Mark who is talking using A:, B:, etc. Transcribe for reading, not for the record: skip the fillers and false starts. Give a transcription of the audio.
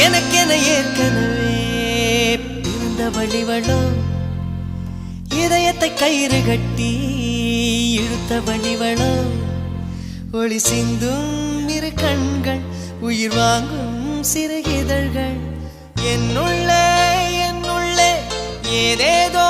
A: எனக்கென ஏற்கனவே பிறந்த வழிவளோ இதயத்தை கயிறு கட்டி இழுத்த வழிவளோ ஒளி சிந்தும் இரு கண்கள் உயிர் வாங்கும் சிறு இதழ்கள் என்னுள்ளே ஏதேதோ